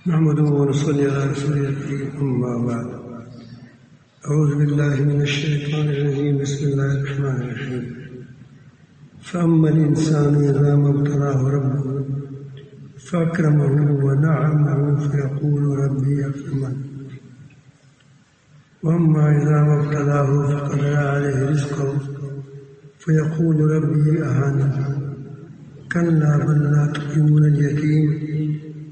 نحمده ونصلي على رسوله الكريم أما بعد أعوذ بالله من الشيطان الرجيم بسم الله الرحمن الرحيم فأما الإنسان إذا ما ابتلاه ربه فأكرمه ونعمه فيقول ربي أكرمن وأما إذا ما ابتلاه فقدر عليه رزقه فيقول ربي أهانن كلا بل لا تكرمون اليتيم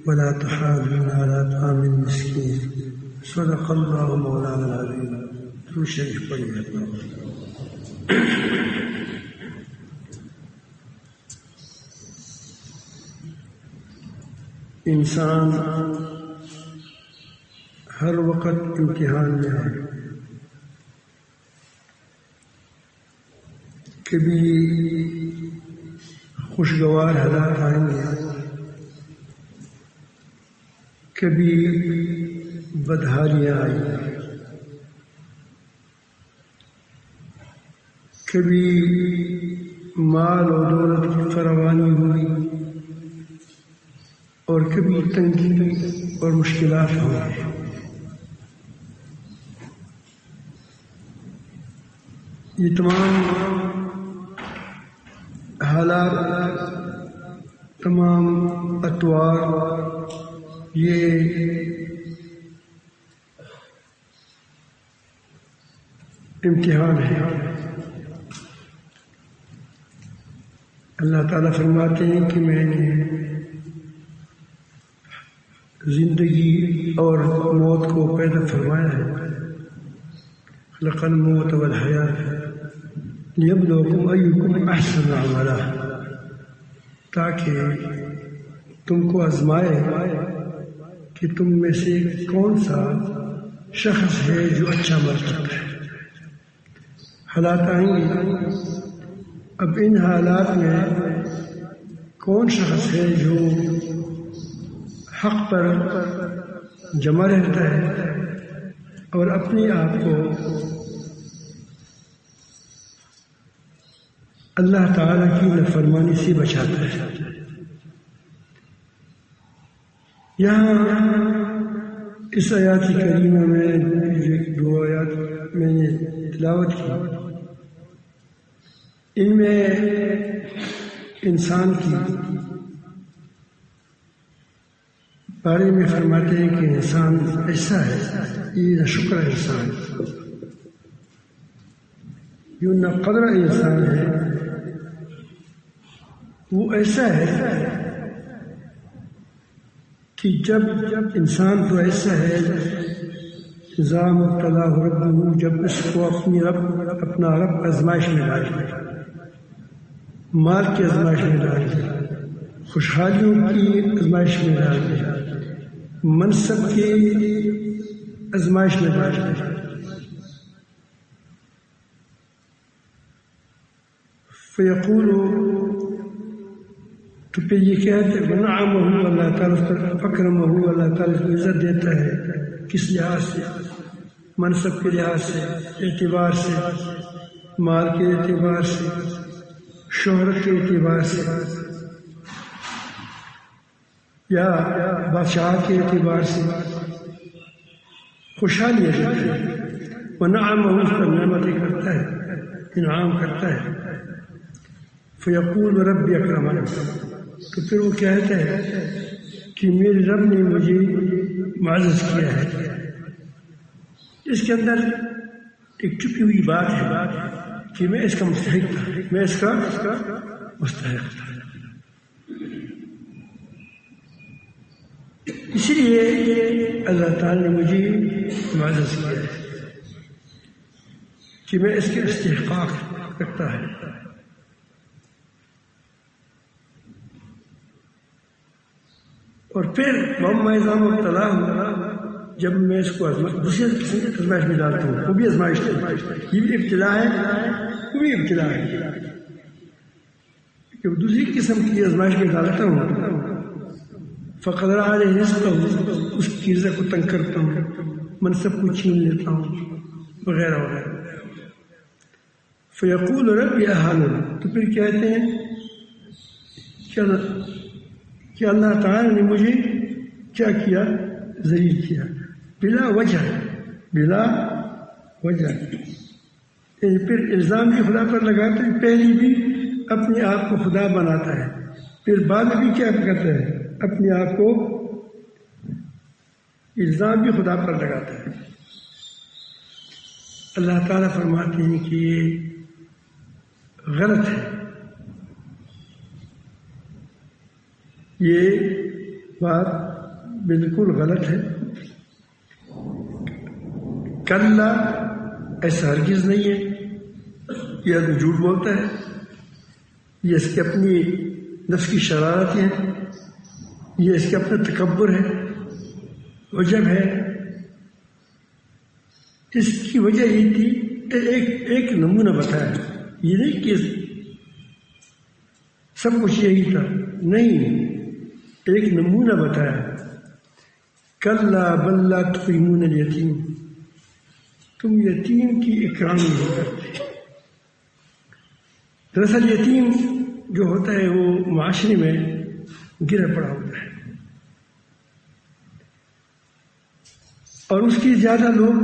ولا تحاضون على طعام المسكين صدق الله مولانا العظيم. درود شریف پڑھیے. انسان ہر وقت امتحان میں ہے. کبھی خوشگوار حالات آئیں گے، کبھی بدحالیاں آئیں گی، کبھی مال اور دولت کی فراوانی ہوئی اور کبھی تنگی اور مشکلات ہوئی. یہ تمام حالات، تمام اطوار، یہ امتحان ہے. اللہ تعالیٰ فرماتے ہیں کہ میں نے زندگی اور موت کو پیدا فرمایا ہے. خلق الموت والحیات لیبلوکم ایکم احسن عملا، تاکہ تم کو آزمائے کہ تم میں سے کون سا شخص ہے جو اچھا عمل کرتا ہے. حالات آئیں گے، اب ان حالات میں کون شخص ہے جو حق پر جمع رہتا ہے اور اپنے آپ کو اللہ تعالیٰ کی نافرمانی سے بچاتا ہے. یہاں اس آیات کریمہ میں جو 2 آیات میں نے تلاوت کی، ان میں انسان کی بارے میں فرماتے ہیں کہ انسان ایسا ہے، یہ نہ شکر انسان، جو نہ قدر انسان ہے، وہ ایسا ہے کہ جب انسان تو ایسا ہے اذا ما ابتلاه ربه، جب اس کو اپنا رب آزمائش میں ڈال دے، مال کی آزمائش میں ڈال دے، خوشحالیوں کی آزمائش میں ڈال دے، منصب کی آزمائش میں ڈال دے، فیقول، تو پھر یہ کہتے ہیں ونعمہ، اللہ تعالیٰ فکرمہ، اللہ تعالیٰ کو عزت دیتا ہے. کس لحاظ سے؟ منصب کے لحاظ سے، اعتبار سے، مال کے اعتبار سے، شہرت کے اعتبار سے، یا بادشاہ کے اعتبار سے خوشحالی دیتا ہے. ونعمہ، اس پر نعمتیں کرتا ہے، انعام کرتا ہے. فیقول ربی اکرمن، تو پھر وہ کہتا ہے کہ میرے رب نے مجھے معزز کیا ہے. اس کے اندر ایک چھپی ہوئی بات ہے کہ میں اس کا مستحق تھا، میں اس کا مستحق تھا. اس لیے اللہ تعالیٰ نے مجھے معزز کیا ہے کہ میں اس کے استحقاق رکھتا ہے. اور پھر وَأَمَّا إِذَا مَا ابْتَلَاهُ، جب میں اس کو دوسری قسم کی آزمائش میں ڈالتا ہوں، وہ بھی آزمائش ہے، یہ بھی ابتلا ہے، وہ بھی ابتلا ہے، کہ دوسری قسم کی آزمائش میں ڈالتا ہوں. فَقَدَرَ عَلَيْهِ رِزْقَهُ، اس کی رزق کو تنگ کرتا ہوں، منصب کو چھین لیتا ہوں، وغیرہ وغیرہ. فَيَقُولُ رَبِّ أَهَانَنِ، تو پھر کہتے ہیں کہ اللہ تعالیٰ نے مجھے کیا کیا؟ ذلیل کیا بلا وجہ، بلا وجہ. پھر الزام بھی خدا پر لگاتا ہے، پہلی بھی اپنے آپ کو خدا بناتا ہے، پھر بعد میں بھی کیا کرتا ہے؟ اپنے آپ کو الزام بھی خدا پر لگاتا ہے. اللہ تعالیٰ فرماتے ہیں کہ یہ غلط ہے، یہ بات بالکل غلط ہے. کلا، ایسا ہرگز نہیں ہے. یہ آدمی جھوٹ بولتا ہے، یہ اس کی اپنی نفس کی شرارت ہے، یہ اس کا اپنا تکبر ہے، عجب ہے. اس کی وجہ یہ تھی، ایک نمونہ بتایا، یہ نہیں کہ سب کچھ یہی تھا، نہیں، ایک نمونہ بتایا. کلا بل لا تکرمون الیتیم، تم یتیم کی اکرام نہیں کرتے. دراصل یتیم جو ہوتا ہے وہ معاشرے میں گرا پڑا ہوتا ہے، اور اس کی زیادہ لوگ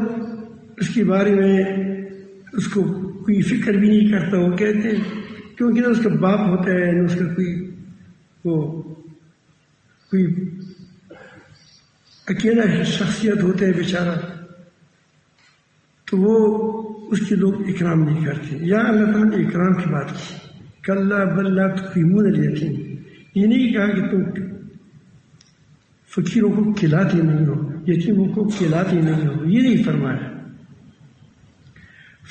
اس کے بارے میں اس کو کوئی فکر بھی نہیں کرتا. وہ کہتے ہیں کیونکہ نہ اس کا باپ ہوتا ہے، نہ اس کا کوئی اکیلا شخصیت ہوتا ہے بیچارہ، تو وہ اس کے لوگ اکرام نہیں کرتے. یا اللہ تعالیٰ نے اکرام کی بات کی، کلا بل لا تکرمون الیتیم. یہ نہیں کہا کہ تم فقیروں کو کھلاتے نہیں ہو، یتیموں کو کھلاتے نہیں ہو، یہ نہیں فرمایا.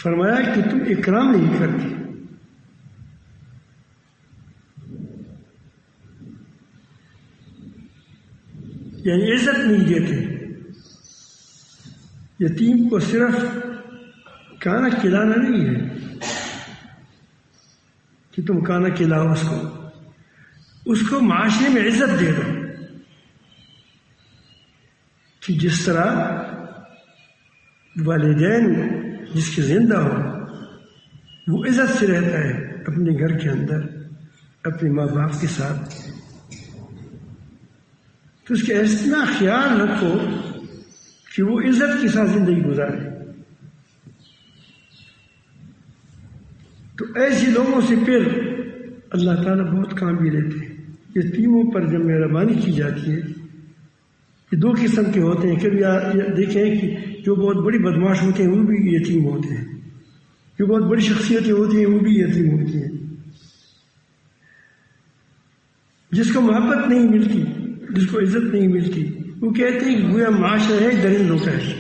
فرمایا کہ تم اکرام نہیں کرتے. یعنی عزت نہیں دیتے. یتیم کو صرف کھانا کھلانا نہیں ہے کہ تم کھانا کھلاؤ اس کو معاشرے میں عزت دے دو، کہ جس طرح والدین جس کے زندہ ہو وہ عزت سے رہتا ہے اپنے گھر کے اندر اپنے ماں باپ کے ساتھ، تو اس کا اتنا خیال رکھو کہ وہ عزت کے ساتھ زندگی گزارے. تو ایسے لوگوں سے پھر اللہ تعالیٰ بہت کام بھی لیتے ہیں. یتیموں پر جب مہربانی کی جاتی ہے، یہ دو قسم کے ہوتے ہیں. کبھی دیکھیں کہ جو بہت بڑی بدماش ہوتے ہیں وہ بھی یتیم ہوتے ہیں، جو بہت بڑی شخصیتیں ہوتی ہیں وہ بھی یتیم ہوتی ہیں. جس کو محبت نہیں ملتی، جس کو عزت نہیں ملتی، وہ کہتے ہیں کہ گویا معاشرہ ہے درندوں کا ہے،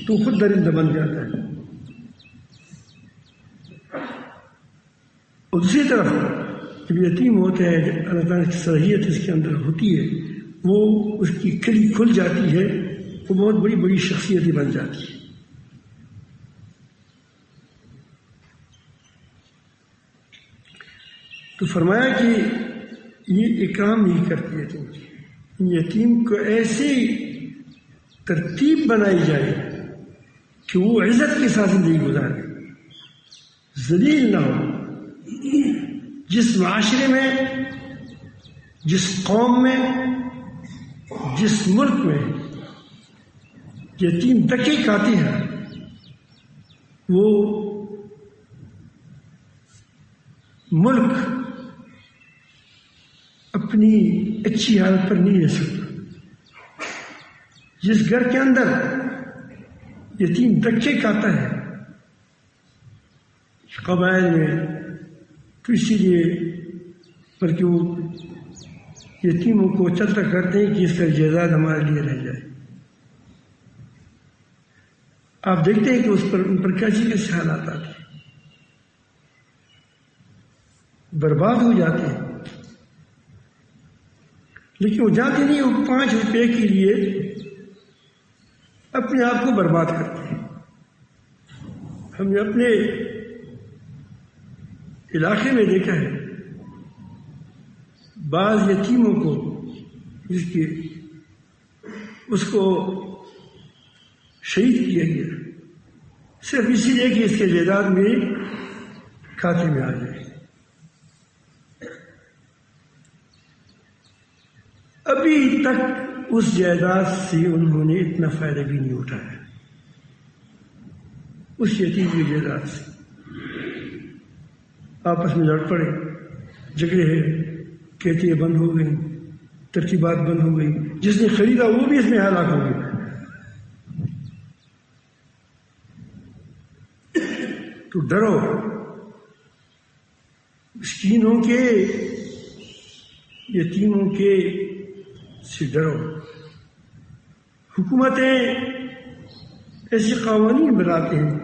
تو خود درندہ بن جاتا ہے. اور دوسری طرف جب یتیم ہوتا ہے، جب اللہ تعالیٰ کی صلاحیت اس کے اندر ہوتی ہے، وہ اس کی کلی کھل جاتی ہے، وہ بہت بڑی بڑی شخصیتیں بن جاتی ہے. تو فرمایا کہ یہ اکرام نہیں کرتی یتیم کی. یتیم کو ایسی ترتیب بنائی جائے کہ وہ عزت کے ساتھ زندگی گزارے، ذلیل نہ ہو. جس معاشرے میں، جس قوم میں، جس ملک میں یتیم دکے کھاتے ہیں، وہ ملک اپنی اچھی حالت پر نہیں رہ سکتا. جس گھر کے اندر یتیم دکے کھاتا ہے قبائل میں، تو اسی لیے بلکہ وہ یتیموں کو چلتا کرتے ہیں کہ اس کا جائیداد ہمارے لیے رہ جائے. آپ دیکھتے ہیں کہ ان پر کیسے کیسے حالات آتے ہیں، برباد ہو جاتے ہیں. لیکن وہ جاتے نہیں، وہ 5 روپے کے لیے اپنے آپ کو برباد کرتے ہیں. ہم نے اپنے علاقے میں دیکھا ہے بعض یتیموں کو اس کو شہید کیا گیا صرف اسی لیے کہ اس کے جائیداد میں کھاتے میں آ جائے. ابھی تک اس جائیداد سے انہوں نے اتنا فائدہ بھی نہیں اٹھایا، اس یتیم کی جائیداد سے آپس میں لڑ پڑے، جھگڑے کہتے بند ہو گئی، ترتیبات بند ہو گئی، جس نے خریدا وہ بھی اس میں ہلاک ہو گیا۔ تو ڈرو مسکینوں کے، یتیموں کے سے ڈرو۔ حکومتیں ایسے قوانین بناتے ہیں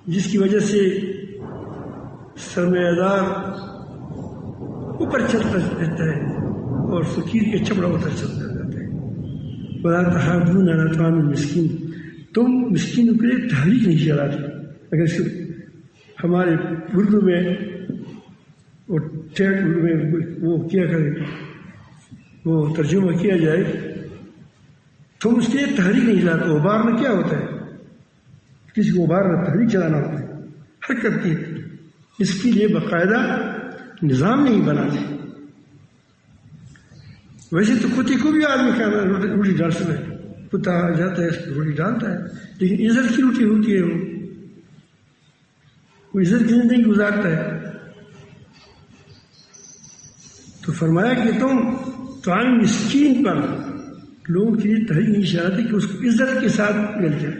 جس کی وجہ سے سرمایہ دار اوپر چلتا رہتا ہے اور فقیر کے چپڑا اتر چلتا جاتا ہے۔ وَلَا تَحَاضُونَ عَلَىٰ طَعَامِ الْمِسْكِينِ، تم مسکینوں کے لیے تحریک نہیں چلاتے۔ اگر ہمارے اردو میں اور ٹھیک اردو میں وہ کیا کرے، وہ ترجمہ کیا جائے، تم اس کے لیے تحریک نہیں چلاتے۔ ابارنا کیا ہوتا ہے؟ کسی کو ابارنا تحریک چلانا ہوتا ہے، حرکت کی، اس کے لیے باقاعدہ نظام نہیں بناتے۔ ویسے تو کتے کو بھی آدمی کھانا روٹی ڈال سکتا ہے، کتا جاتا ہے اس کو روٹی ڈالتا ہے، لیکن عزت کی روٹی ہوتی ہے، وہ عزت کی زندگی گزارتا ہے۔ تو فرمایا کہ تم طعام مسکین پر لوگوں کے لیے تحریک نہیں چلاتے کہ اس کو عزت کے ساتھ مل جائے۔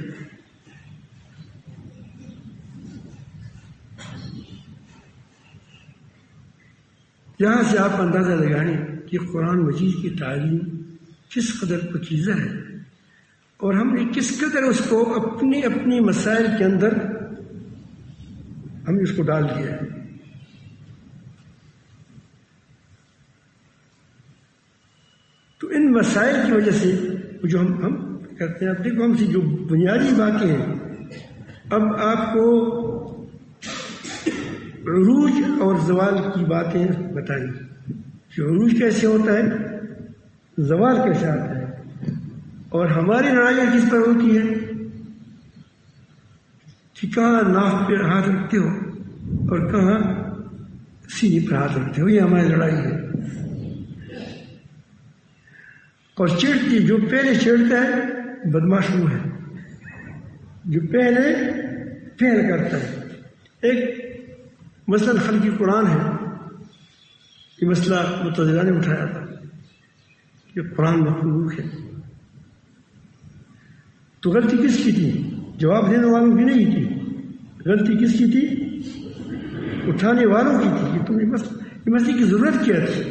یہاں سے آپ اندازہ لگائیں کہ قرآن مجید کی تعلیم کس قدر پاکیزہ ہے، اور ہم نے کس قدر اس کو اپنے اپنے مسائل کے اندر ہم نے اس کو ڈال دیا ہے۔ تو ان مسائل کی وجہ سے جو ہم کرتے ہیں، اب دیکھو ہم سے جو بنیادی باتیں ہیں، اب آپ کو عروج اور زوال کی باتیں بتائیں کہ عروج کیسے ہوتا ہے، زوال کیسے آتا ہے، اور ہماری لڑائیاں کس پر ہوتی ہے کہ کہاں ناف پہ ہاتھ رکھتے ہو اور کہاں سینے پر ہاتھ رکھتے ہو، یہ ہماری لڑائی ہے۔ اور چڑھتی، جو پہلے چڑھتا ہے بدماش وہ ہے، جو پہلے پہل کرتا ہے۔ ایک مثلاً خلقی قرآن ہے، یہ مسئلہ معتزلہ نے اٹھایا تھا کہ قرآن مخلوق ہے، تو غلطی کس کی تھی؟ جواب دینے والوں کی نہیں تھی، غلطی کس کی تھی؟ اٹھانے والوں کی تھی کہ تم یہ مسئلے کی ضرورت کیا تھی۔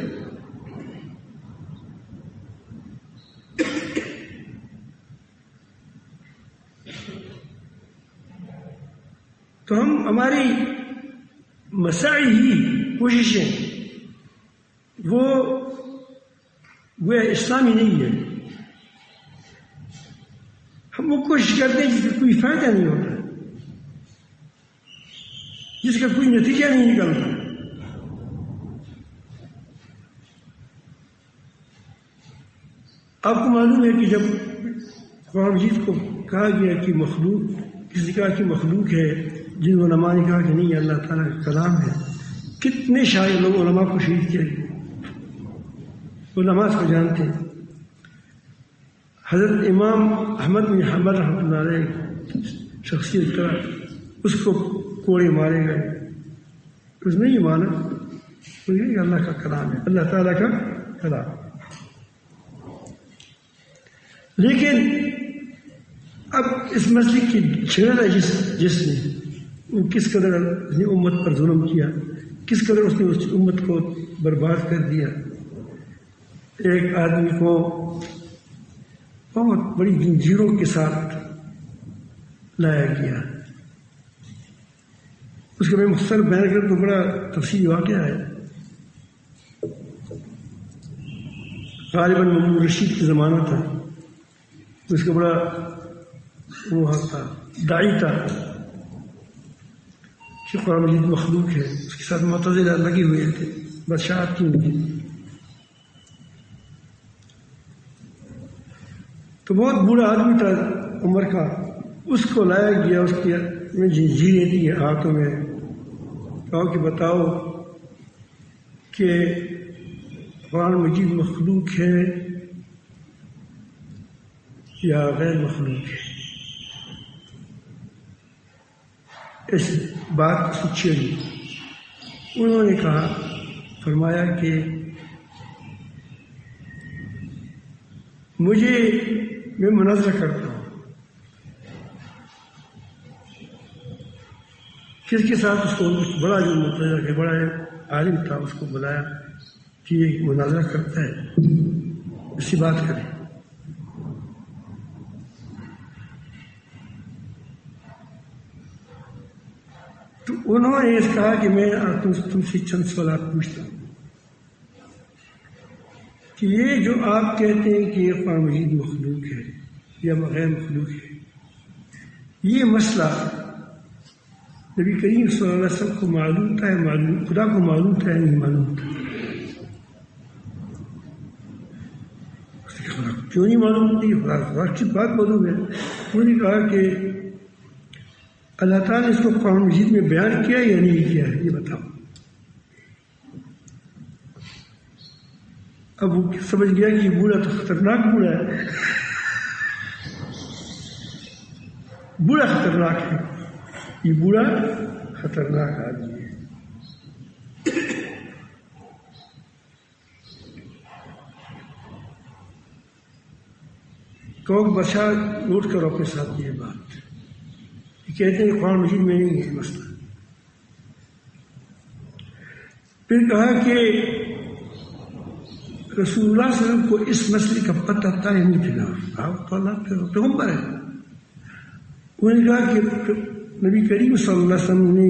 تو ہماری مساعی ہی کوششیں وہ اسلامی نہیں ہے، ہم وہ کوشش کرتے ہیں جس کا کوئی فائدہ نہیں ہوتا، جس کا کوئی نتیجہ نہیں نکلتا۔ آپ کو معلوم ہے کہ جب قرآن مجید کو کہا گیا کہ مخلوق، کسی کہا کہ مخلوق ہے، جن علماء نے کہا کہ نہیں اللہ تعالیٰ کا کلام ہے، کتنے شاعر لوگ علماء کو شہید کیا، وہ نماز کو جانتے ہیں۔ حضرت امام احمد بن حنبل رحمۃ اللہ علیہ شخصیت کا، اس کو کوڑے مارے گئے، اس نے یہ مانا کہ اللہ کا کلام ہے، اللہ تعالیٰ کا کلام۔ لیکن اب اس مسئلے کی چھیڑا جس نے، وہ کس قدر اس نے امت پر ظلم کیا، کس قدر اس نے اس امت کو برباد کر دیا۔ ایک آدمی کو بہت بڑی زنجیروں کے ساتھ لایا گیا، اس کا میں مختصر بیان کر تو بڑا تفصیلی واقعہ ہے۔ غالباً ممنون رشید کی زمانہ تھا، اس کا بڑا وہ تھا، داعی تھا کہ قرآن مجید مخلوق ہے، اس کے ساتھ معتزلہ لگے ہوئے تھے، بادشاہت کی ان کی۔ تو بہت بوڑھا آدمی تھا عمر کا، اس کو لایا گیا، اس کی زنجیریں دی ہاتھوں میں، کہا کہ بتاؤ کہ قرآن مجید مخلوق ہے یا غیر مخلوق ہے. اس بات سے چھیڑی. انہوں نے کہا، فرمایا کہ میں مناظرہ کرتا ہوں. کس کے ساتھ؟ اس کو بڑا جو متضر کہ بڑا عالم تھا اس کو بلایا کہ یہ مناظرہ کرتا ہے، اس سے بات کریں. تو انہوں نے اس کہا کہ میں تم سے چند سوالات پوچھتا ہوں کہ یہ جو آپ کہتے ہیں کہ یہ قرآن مجید مخلوق ہے یا غیر مخلوق ہے، یہ مسئلہ نبی کریم صلی اللہ علیہ وسلم کو معلوم تھا، خدا کو معلوم تھا یا نہیں معلوم تھا؟ کیوں نہیں معلوم تھی؟ خدا کی بات معلوم ہے. انہوں نے کہا کہ اللہ تعالیٰ نے اس کو قرآن مجید میں بیان کیا یا نہیں کیا ہے، یہ بتاؤ. اب وہ سمجھ گیا کہ یہ بوڑھا تو خطرناک بوڑھا ہے، بوڑھا خطرناک ہے، یہ بوڑھا خطرناک آدمی ہے. کہو کہ بادشاہ نوٹ کرو اپنے ساتھ یہ بات. یہ کہتے ہیں قرآن مجید میں نہیں ہے مسئلہ. پھر کہا کہ رسول اللہ صلی اللہ علیہ وسلم کو اس مسئلے کا پتہ تھا یا نہیں تھا؟ آپ تو اللہ کے پیغمبر ہیں. انہوں نے کہا کہ نبی کریم صلی اللہ علیہ وسلم نے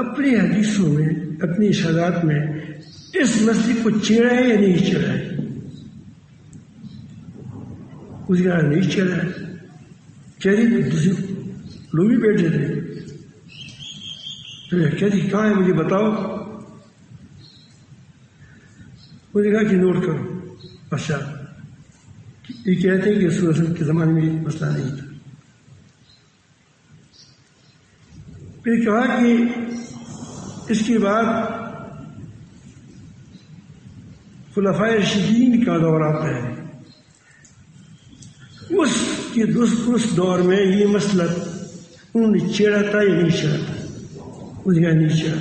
اپنی حدیثوں میں، اپنی ارشادات میں اس مسئلے کو چھیڑا ہے یا نہیں چھیڑا ہے؟ اس کا نہیں چھیڑا ہے. کہہ دوسرے لوگ بھی بیٹھے تھے، کہتی کہاں ہے مجھے بتاؤ. انہوں نے کہا کہ نوٹ کرو. اچھا، یہ کہتے ہیں کہ رسول اللہ کے زمانے میں یہ مسئلہ نہیں تھا. پھر کہا کہ اس کے بعد خلفائے راشدین کا دور آتا ہے، اس دور میں یہ مسئلہ انہوں نے چھیڑا تھا یا نہیں چھیڑا تھا؟ اس نے نہیں چھیڑا.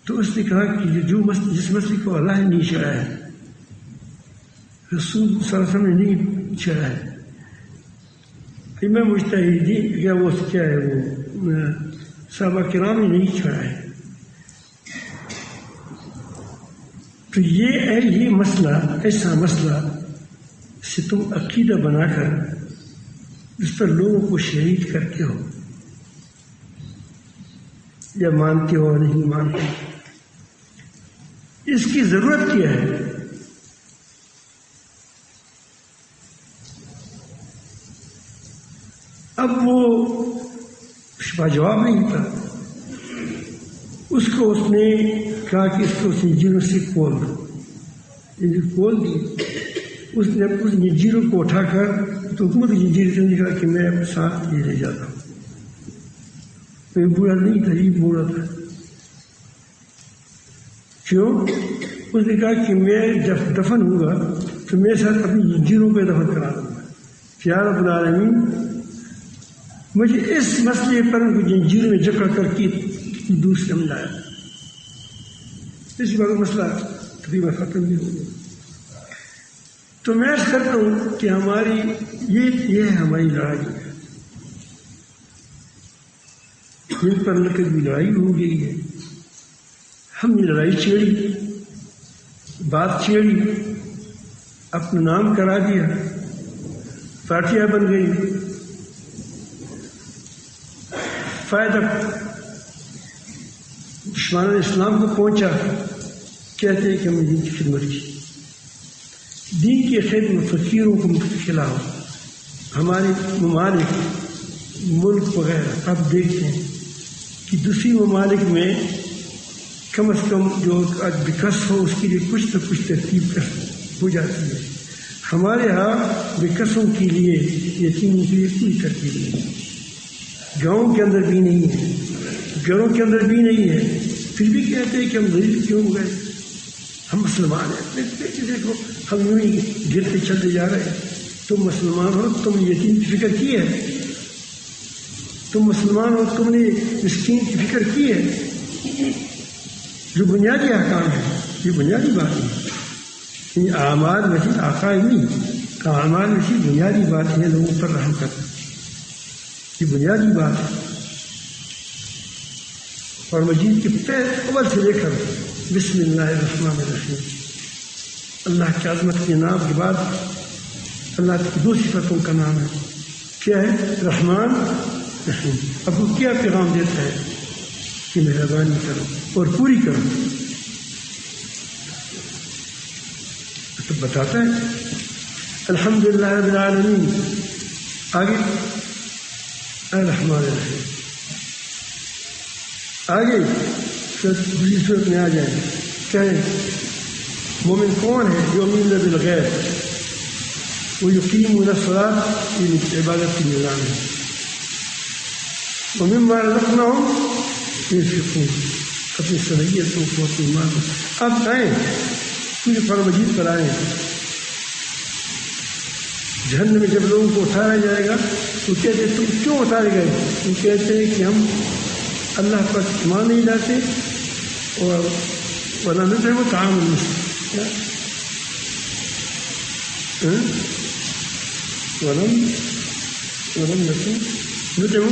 تو اس نے کہا کہ جس مسئلے کو اللہ نے نہیں چھیڑا ہے، رسول صلی اللہ علیہ وسلم نے نہیں چھیڑا ہے، میں مجتہدین کیا وہ کیا ہے، وہ صحابہ کرام نے نہیں چھیڑا ہے. تو یہ مسئلہ، ایسا مسئلہ سے تم عقیدہ بنا کر اس پر لوگوں کو شہید کرتے ہو یا مانتے ہو نہیں مانتے، اس کی ضرورت کیا ہے؟ اب وہ جواب نہیں تھا. اس کو اس نے کہا کہ اس کو زنجیروں سے کھول دو. کھول دی. اس نے اس زنجیروں کو اٹھا کر تو حکومت کی زنجیر سے نکلا کہ میں اپنے ساتھ یہ لے جاتا ہوں. کوئی بوڑھا نہیں تھا، یہ بوڑھا تھا. کیوں؟ اس نے کہا کہ میں جب دفن ہوں گا تو میرے ساتھ اپنی زنجیروں کو دفن کرا دوں گا. یا رب العالمین، مجھے اس مسئلے پر زنجیر میں جکڑ کر کے دور سے سمجھایا. اس بات مسئلہ تقریباً ختم نہیں ہوگا. تو میں عرض کرتا ہوں کہ ہماری یہ ہماری لڑائی ہے. جن پر کبھی لڑائی ہو گئی ہے، ہم نے لڑائی چھیڑی، بات چھیڑی، اپنا نام کرا دیا، پارٹیاں بن گئی. فائدہ دشمنان اسلام کو پہنچا. کہتے ہیں کہ ہم نے دین کی خدمت کی، دین کی خدمت فقیروں کو کھلاؤ. ہمارے ممالک، ملک وغیرہ اب دیکھتے ہیں کہ دوسری ممالک میں کم از کم جو بکس ہو اس کے لیے کچھ نہ کچھ ترتیب ہو جاتی ہے. ہمارے ہاں بکسوں کے لیے، یتیموں کے لیے کوئی ترتیب نہیں. گاؤں کے اندر بھی نہیں ہے، گھروں کے اندر بھی نہیں ہے. پھر بھی کہتے ہیں کہ ہم ذلیل کیوں ہو گئے. ہم مسلمان ہیں، دیکھو ہم یوں ہی گرتے چلتے جا رہے ہیں. تم مسلمان ہو، تم نے یتیم کی فکر کی ہے؟ تم مسلمان ہو، تم نے مسکین کی فکر کی ہے؟ جو بنیادی احکام ہے، یہ بنیادی بات ہے. یہ اعمال میں سے عقائدی اعمال میں سے بنیادی بات ہے لوگوں پر رحم کرنا. یہ بنیادی بات ہے. اور مجید کے اول سے لے کر بسم اللہ الرحمن الرحیم، اللہ کی عظمت کے نام کے بعد اللہ کی دو صفتوں کا نام ہے. کیا ہے؟ رحمان رحیم. اب وہ کیا پیغام دیتا ہے کہ مہربانی کرو اور پوری کرو. تو بتاتا ہے الحمدللہ رب العالمین. آگے الرحمن الرحیم. آگے دوسری صورت میں آ جائیں. کہیں مومن کون ہے؟ جو یؤمنون بالغیب ویقیمون الصلاۃ، یہ عبادت کی نظام ہے. ومما رزقناہم ينفقون، اپنی صلاحیتوں کو اپنی مال کو. اب آئیں کچھ قرآن مجید پر آئیں. جہنم میں جب لوگوں کو اٹھایا جائے گا تو کہتے ہیں تم کیوں اٹھائے گئے؟ وہ کہتے ہیں کہ ہم اللہ پر ایمان نہیں لاتے اور ولا نطعم طعام المسکین ولم نطعم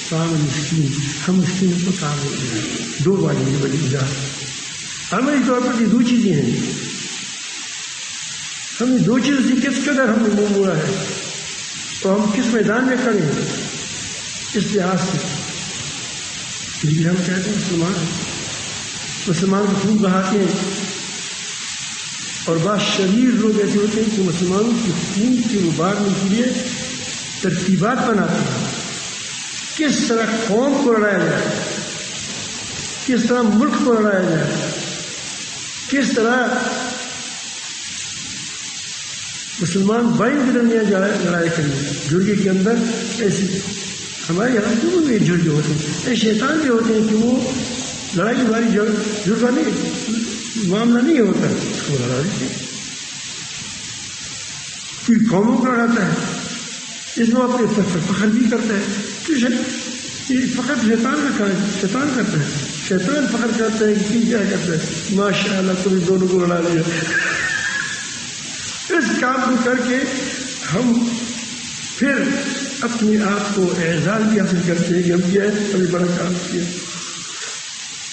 طعام المسکین، ہم مسکین کو طعام نہیں دیں. دو بار یہ بڑی اجازت. عملی طور پر یہ دو چیزیں ہیں. ہم نے دو چیزوں سے کس قدر ہم نے منہ موڑا ہے تو ہم کس میدان میں کھڑے ہیں اس لحاظ سے. لیکن ہم کہتے ہیں مسلمان ہیں، مسلمان کو خون بہاتے ہیں. اور بعض شریر لوگ ایسے ہوتے ہیں کہ مسلمانوں کی خون کی ابارنے کے لیے ترتیبات بناتے ہیں. کس طرح قوم کو لڑایا جائے، کس طرح ملک کو لڑایا جائے، کس طرح مسلمان بھائیوں کے درمیان لڑائی کریں. جرگے کے اندر ایسی ہمارے یہاں دونوں میں جرگے ہوتے ہیں. ایسے شیطان بھی ہوتے ہیں کہ وہ لڑائی باری جرگہ نہیں معاملہ نہیں ہوتا ہے، اس کو لڑا دیتے ہیں. کوئی قوموں کو لڑاتا ہے، اس میں اپنے فخر بھی کرتا ہے. یہ فخر شیطان کا کام ہے، شیطان کرتا ہے. شیطان فخر کرتا ہے کہ کیا کرتا ہے ماشاء اللہ تم دونوں کو لڑا لیا. اس کام کو کر کے ہم پھر اپنے آپ کو اعزاز بھی حاصل کرتے ہیں کہ ہم کیا ہے ابھی بڑا کام کیا.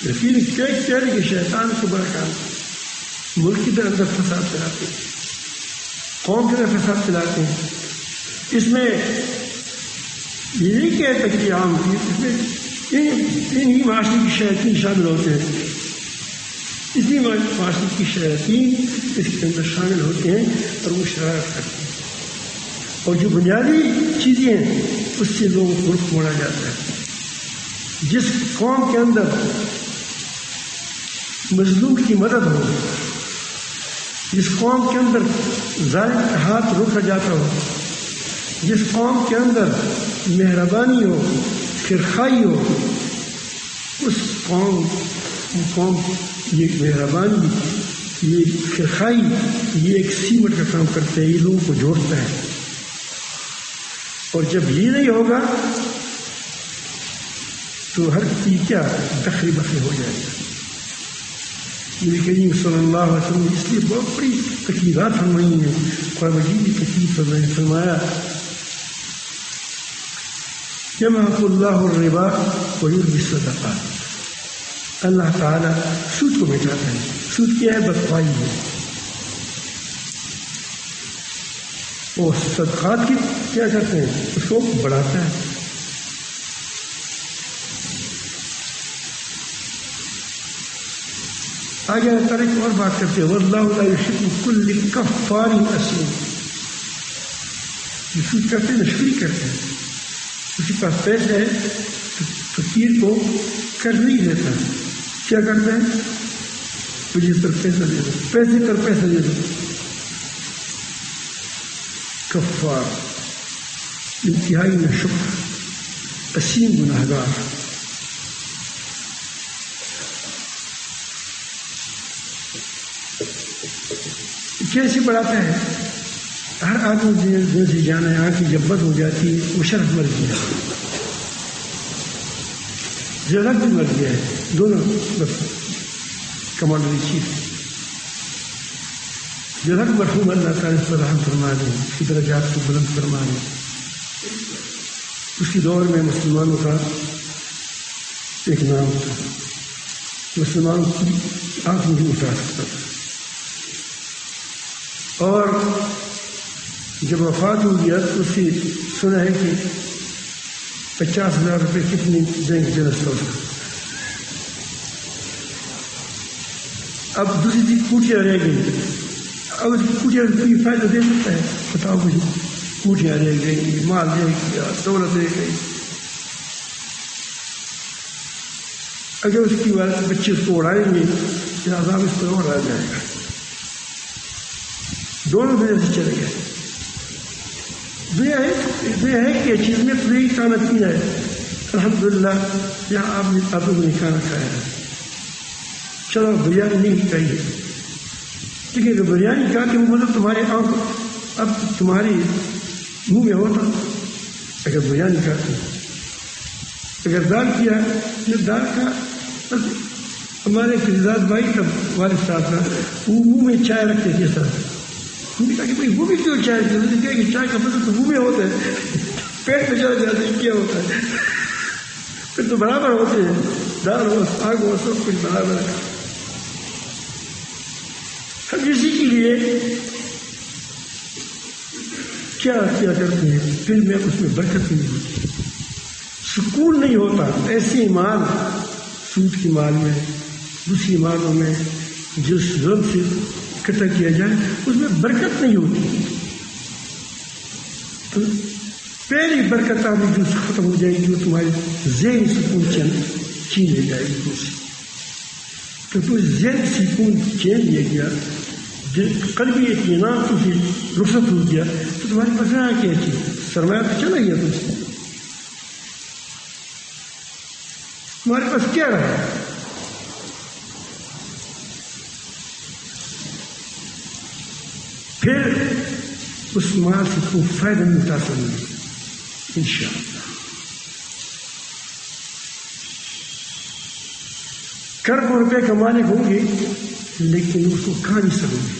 لیکن کیا کہ شیطان کو بڑا کام ملک کے اندر فساد پھیلاتے ہیں، قوم کے اندر فساد پھیلاتے ہیں. اس میں یہ نہیں کہتا کہ عام اس میں انہی معاشرے کی شیاطین شامل ہوتے ہیں. اسی معاشرے کی شیاطین اس کے اندر شامل ہوتے ہیں اور وہ شرارت کرتے ہیں. اور جو بنیادی چیزیں ہیں اس سے لوگوں کو رخ موڑا جاتا ہے. جس قوم کے اندر مظلوم کی مدد ہو، جس قوم کے اندر ظالم کا ہاتھ روکا جاتا ہو، جس قوم کے اندر مہربانی ہو، خیرخواہی ہو، اس قوم یہ مہربانی، یہ خیرخواہی، یہ ایک سیمٹ کا کام کرتا ہے. یہ لوگوں کو جوڑتا ہے. اور جب یہ نہیں ہوگا تو ہر چیز کیا دخلی بخلی ہو جائے گا. نبی کریم صلی اللہ علیہ وسلم نے اس لیے بہت بڑی تکلیفات فرمائی ہیں. قرآن مجید کی تکلیف فرمایا یمحق اللہ الربا ویربی الصدقات. اللہ تعالیٰ سود کو مٹاتا ہے. سود کیا ہے؟ بدخواہی ہے. اور صدقات کی کیا کرتے ہیں؟ اس کو بڑھاتا ہے. آگے اللہ ایک اور بات کرتے ہیں واللہ لا یحب کل کفار اثیم. جو سود کرتے ہیں نشکری کرتے ہیں. اس کے پاس پیسے ہے تو فقیر کو قرض نہیں دیتا. کیا کرتا ہے؟ مجھے پر پیسہ دے دو، پیسے پر پیسہ دے دو. کفار انتہائی ناشکر، اسیم گناہگار. کیسے بڑھاتا ہے؟ ہر آدمی دن سے جانا ہے، آنکھ کی جب بند ہو جاتی ہے وہ شرف مر گیا، زیادہ بھی مر گیا ہے، دونوں بس کمانڈر ان چیف زیادہ مرحوم اللہ تعالیٰ اس پر رحم فرما دیں، اس کی درجات کو بلند فرما دیں۔ اس کی دور میں مسلمانوں کا ایک نام تھا، مسلمان کی آنکھ نہیں اٹھا سکتا تھا، اور جب وفات ہو گیا تو اس سے سنا ہے کہ 50,000 روپے کتنی بینک بیلنس تھا۔ اب دوسری چیز کوٹیاں رہ گئی، اب اس کوٹیاں کوئی فائدہ دے سکتا ہے؟ بتاؤ مجھے، کوٹیاں رہ گئی، مال رہ گیا، دولت رہ گئی، اگر اس کی بچے اس کو اڑائیں گے تو عذاب اس پر اڑایا جائے گا۔ دونوں وجہ سے چلے گئے۔ دنیا ہے کہ چیز میں تو یہی کھانا پینا ہے، الحمدللہ یہاں آپ نے کھانا کھایا ہے، چلو بریانی نہیں چاہیے، لیکن اگر بریانی کھا کے وہ مطلب تمہارے آنکھ اب تمہاری منہ میں ہوتا، اگر بریانی کھاتے، اگر دال کیا دال کا، ہمارے فضاد بھائی کا والد صاحب تھا، وہ منہ میں چائے رکھتے تھے سر، کہا کہ بھائی وہ بھی کیوں چائے کیا کہ چائے کا مطلب تو منہ میں ہوتا ہے، پیٹ میں چلا جاتا ہے، کیا ہوتا ہے، پھر تو برابر ہوتے ہیں، دال ہو ساگ ہو سب کچھ برابر ہے۔ ہم اسی کے لیے کیا کرتے ہیں، پھر میں اس میں برکت نہیں ہوتی، سکون نہیں ہوتا۔ ایسی مال سود کی مال میں، دوسری مالوں میں جس ظلم سے اکٹھا کیا جائے اس میں برکت نہیں ہوتی، تو پہلی برکت آپ جو ختم ہو جائے گی وہ تمہاری ذہنی سکون چھین لے جائے گی، تو تم ذہن سکون چھین لے گیا، قلبی اطمینان تم سے رخصت ہو گیا، تو تمہاری پاس رہا کیا چیز؟ سرمایہ تو چلا گیا تم سے، تمہارے پاس کیا رہا؟ پھر اس مال سے کوئی فائدہ نہیں اٹھا سکیں انشاءاللہ۔ کروڑوں روپے کا مالک ہوں گے لیکن اس کو کھا نہیں سکیں گے،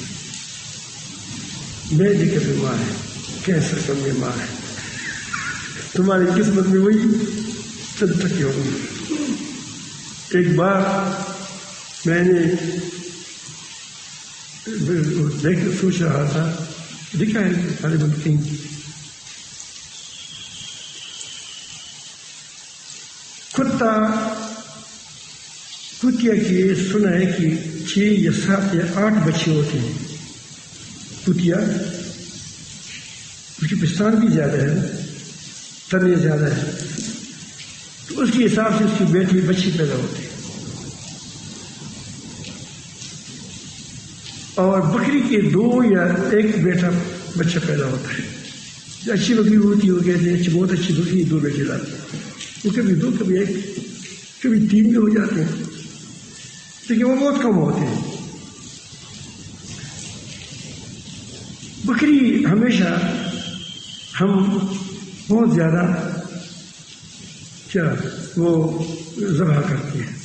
میدے کا بیمار ہے، کینسر کا بیمار ہے، تمہاری قسمت میں وہی چند تک ہوگی۔ ایک بار میں نے دیکھ کر سوچ رہا تھا، دیکھا ہے غالباً کہیں کتیا کی سنا ہے کہ 6 یا 7 یا 8 بچے ہوتے ہیں، کتیا اس کی پستان بھی زیادہ ہے، تنے زیادہ ہے، تو اس کے حساب سے اس کی بیٹی بچی پیدا ہوتی ہے، اور بکری کے 2 یا 1 بیٹا بچہ پیدا ہوتا ہے۔ اچھی بکری ہوتی ہو کہتے ہیں بہت اچھی بکری 2 بیٹے لاتے ہیں، وہ کبھی 2 کبھی 1 کبھی 3 بھی ہو جاتے ہیں، لیکن وہ بہت کم ہوتے ہیں۔ بکری ہمیشہ ہم بہت زیادہ وہ ذبح کرتے ہیں،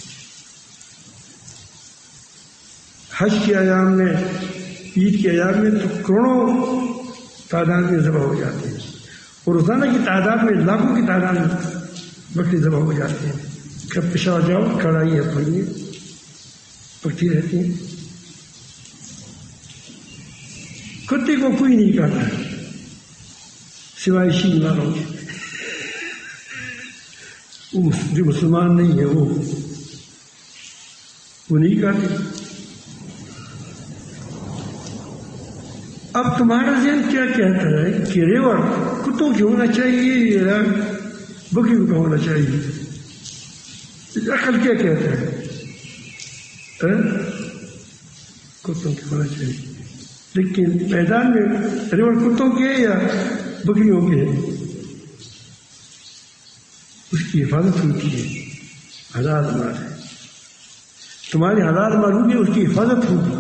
حج کے ایام میں، عید کے ایام میں تو کروڑوں تعداد میں ذبح ہو جاتے ہیں، اور روزانہ کی تعداد میں لاکھوں کی تعداد میں بکری ذبح ہو جاتے ہیں۔ کب پیشہ جاؤ کڑھائی ہے پڑھیے پکتی رہتی ہیں۔ کتے کو کوئی نہیں کہتا سوائے شین والوں کے، جو مسلمان نہیں ہے وہ نہیں کہتے۔ اب تمہارا ذہن کیا کہتا ہے کہ ریوڑ کتوں کی ہونا چاہیے یا بکریوں کا ہونا چاہیے؟ عقل کیا کہتا ہے؟ کتوں کی ہونا چاہیے، لیکن میدان میں ریوڑ کتوں کے یا بکریوں کے، اس کی حفاظت ہوتی ہے، حلال مال ہے، تمہاری حلال مال ہوگی اس کی حفاظت ہوگی،